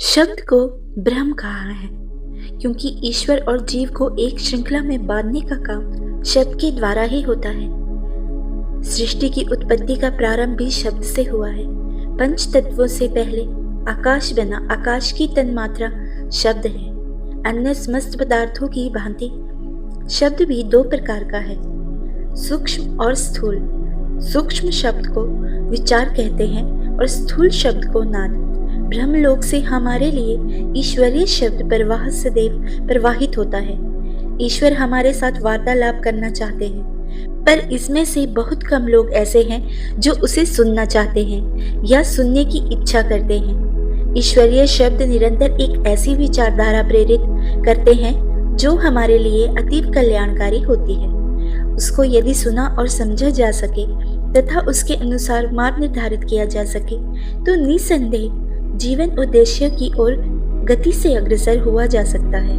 शब्द को ब्रह्म कहा है क्योंकि ईश्वर और जीव को एक श्रृंखला में बांधने का काम शब्द के द्वारा ही होता है। सृष्टि की उत्पत्ति का प्रारंभ भी शब्द से हुआ है। पंच तत्वों से पहले आकाश बना। आकाश की तन्मात्रा शब्द है। अन्य समस्त पदार्थों की भांति शब्द भी दो प्रकार का है, सूक्ष्म और स्थूल। सूक्ष्म शब्द को विचार कहते हैं और स्थूल शब्द को नाद। ब्रह्मलोक से हमारे लिए ईश्वरीय शब्द प्रवाह सदैव प्रवाहित होता है। ईश्वर हमारे साथ वार्तालाप करना चाहते हैं, पर इसमें से बहुत कम लोग ऐसे हैं जो उसे सुनना चाहते हैं या सुनने की इच्छा करते हैं। ईश्वरीय शब्द निरंतर एक ऐसी विचारधारा प्रेरित करते हैं जो हमारे लिए अतीव कल्याणकारी होती है। उसको यदि सुना और समझा जा सके तथा उसके अनुसार मार्ग निर्धारित किया जा सके तो निसंदेह जीवन उद्देश्य की ओर गति से अग्रसर हुआ जा सकता है।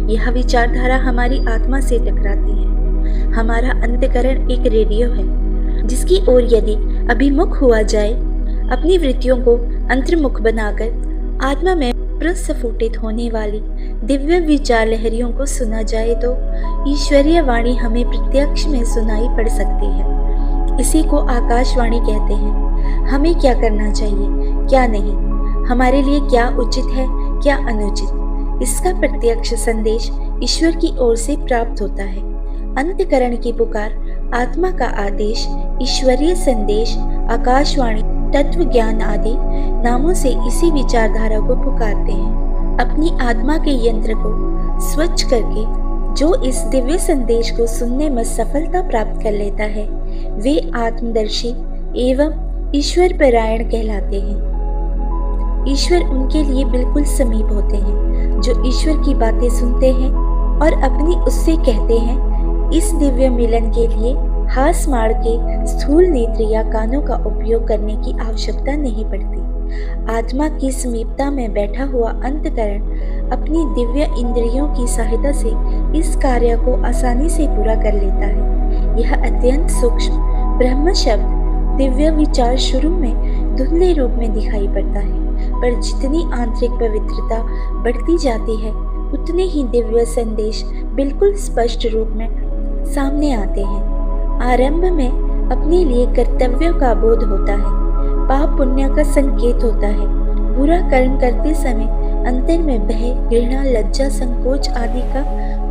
यह विचारधारा हमारी आत्मा से टकराती है। हमारा अंतःकरण एक रेडियो है जिसकी ओर यदि अभिमुख हुआ जाए, अपनी वृत्तियों को अंतर्मुख बनाकर आत्मा में प्रस्फुटित होने वाली दिव्य विचार लहरियों को सुना जाए तो ईश्वरीय वाणी हमें प्रत्यक्ष में सुनाई पड़ सकती है। इसी को आकाशवाणी कहते हैं। हमें क्या करना चाहिए, क्या नहीं, हमारे लिए क्या उचित है, क्या अनुचित, इसका प्रत्यक्ष संदेश ईश्वर की ओर से प्राप्त होता है। अंतःकरण की पुकार, आत्मा का आदेश, ईश्वरीय संदेश, आकाशवाणी, तत्व ज्ञान आदि नामों से इसी विचारधारा को पुकारते हैं। अपनी आत्मा के यंत्र को स्वच्छ करके जो इस दिव्य संदेश को सुनने में सफलता प्राप्त कर लेता है वे आत्मदर्शी एवं ईश्वर परायण कहलाते हैं। ईश्वर उनके लिए बिल्कुल समीप होते हैं जो ईश्वर की बातें सुनते हैं और अपनी उससे कहते हैं। इस दिव्य मिलन के लिए हास मार के स्थूल नेत्र या कानों का उपयोग करने की आवश्यकता नहीं पड़ती। आत्मा की समीपता में बैठा हुआ अंतःकरण अपनी दिव्य इंद्रियों की सहायता से इस कार्य को आसानी से पूरा कर लेता है। यह अत्यंत सूक्ष्म ब्रह्म शब्द दिव्य विचार शुरू में धुंधले रूप में दिखाई पड़ता है, पर जितनी आंतरिक पवित्रता बढ़ती जाती है उतने ही दिव्य संदेश बिल्कुल स्पष्ट रूप में सामने आते हैं। आरंभ में अपने लिए कर्तव्यों का बोध होता है, पाप पुण्य का संकेत होता है। बुरा कर्म करते समय अंतर में भय, घृणा, लज्जा, संकोच आदि का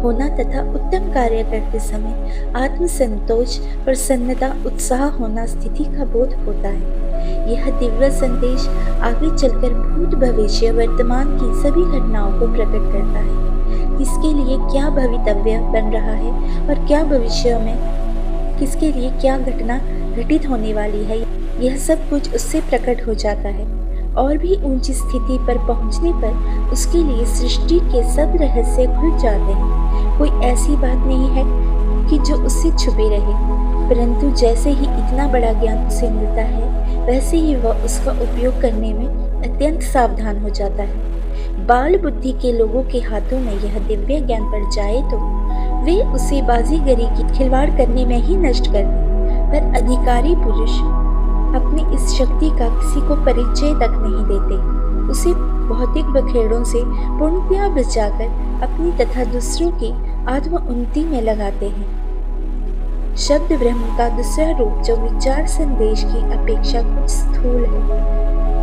होना तथा उत्तम कार्य करते समय आत्मसंतोष, प्रसन्नता, उत्साह होना स्थिति का बोध होता है। यह दिव्य संदेश आगे चलकर भूत, भविष्य, वर्तमान की सभी घटनाओं को प्रकट करता है। किसके लिए क्या भवितव्य बन रहा है और क्या भविष्य में किसके लिए क्या घटना घटित होने वाली है, यह सब कुछ उससे प्रकट हो जाता है। और भी ऊंची स्थिति पर पहुंचने पर उसके लिए सृष्टि के सब रहस्य खुल जाते हैं। कोई ऐसी बात नहीं है कि जो उससे छुपी रहे, परंतु जैसे ही इतना बड़ा ज्ञान उसे मिलता है वैसे ही वह उसका उपयोग करने में अत्यंत सावधान हो जाता है। बाल बुद्धि के लोगों के हाथों में यह दिव्य ज्ञान पड़ जाए तो वे उसे बाजीगरी की खिलवाड़ करने में ही नष्ट कर दें, पर अधिकारी पुरुष अपनी इस शक्ति का किसी को परिचय तक नहीं देते। उसे भौतिक बखेड़ों से पूर्णतया बचाकर अपनी तथा दूसरों की आत्म उन्नति में लगाते हैं। शब्द ब्रह्म का दूसरा रूप जो विचार संदेश की अपेक्षा कुछ स्थूल है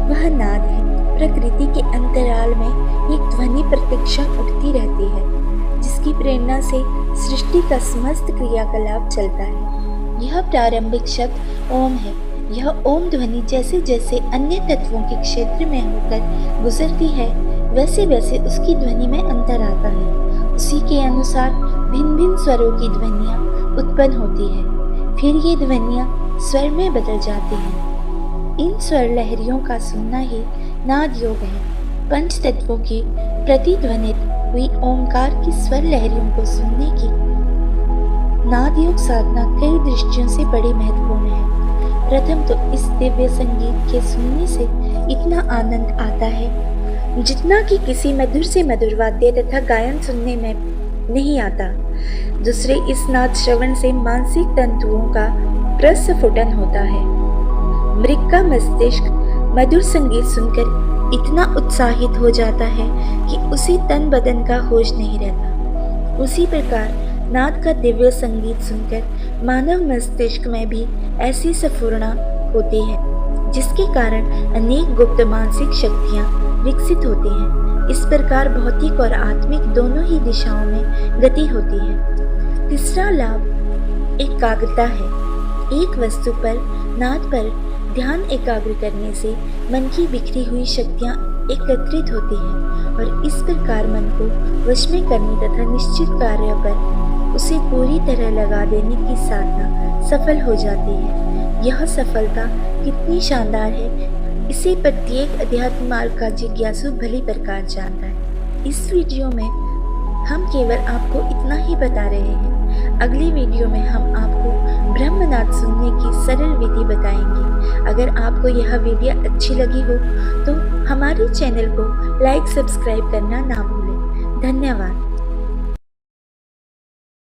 वह नाद है। प्रकृति के अंतराल में एक ध्वनि प्रतीक्षा उठती रहती है जिसकी प्रेरणा से सृष्टि का समस्त क्रियाकलाप चलता है। यह प्रारंभिक शब्द ओम है। यह ओम ध्वनि जैसे जैसे अन्य तत्वों के क्षेत्र में होकर गुजरती है वैसे वैसे उसकी ध्वनि में अंतर आता है। उसी के अनुसार भिन्न भिन्न स्वरों की ध्वनियाँ उत्पन्न होती है। फिर ये ध्वनियाँ स्वर में बदल जाती हैं। इन स्वर लहरियों का सुनना ही नाद योग है। पंच तत्वों की प्रतिध्वनित हुई ओंकार की स्वर लहरियों को सुनने की नाद योग साधना कई दृष्टियों से बड़ी महत्वपूर्ण है। प्रथम तो इस दिव्य संगीत के सुनने से इतना आनंद आता है जितना कि किसी मधुर से मधुर वाद्य तथा गायन सुनने में नहीं आता। दूसरे, इस नाद श्रवण से मानसिक तंतुओं का प्रस्फुटन होता है। मृग का मस्तिष्क मधुर संगीत सुनकर इतना उत्साहित हो जाता है कि उसे तन बदन का होश नहीं रहता। उसी प्रकार नाद का दिव्य संगीत सुनकर मानव मस्तिष्क में भी ऐसी स्फुरणा होती है जिसके कारण अनेक गुप्त मानसिक शक्तियाँ विकसित होती हैं। इस प्रकार भौतिक और आत्मिक दोनों ही दिशाओं में गति होती है। तीसरा लाभ एकाग्रता है। एक वस्तु पर नाद पर ध्यान एकाग्र करने से मन की बिखरी हुई शक्तियाँ एकत्रित होती हैं और इस प्रकार मन को वश में करने तथा निश्चित कार्य पर उसे पूरी तरह लगा देने की साधना सफल हो जाती है। यह सफलता कितनी शानदार है, इसे प्रत्येक अध्यात्म मार्ग का जिज्ञासु भली प्रकार जानता है। इस वीडियो में हम केवल आपको इतना ही बता रहे हैं। अगली वीडियो में हम आपको ब्रह्मनाद सुनने की सरल विधि बताएंगे। अगर आपको यह वीडियो अच्छी लगी हो तो हमारे चैनल को लाइक सब्सक्राइब करना ना भूलें। धन्यवाद।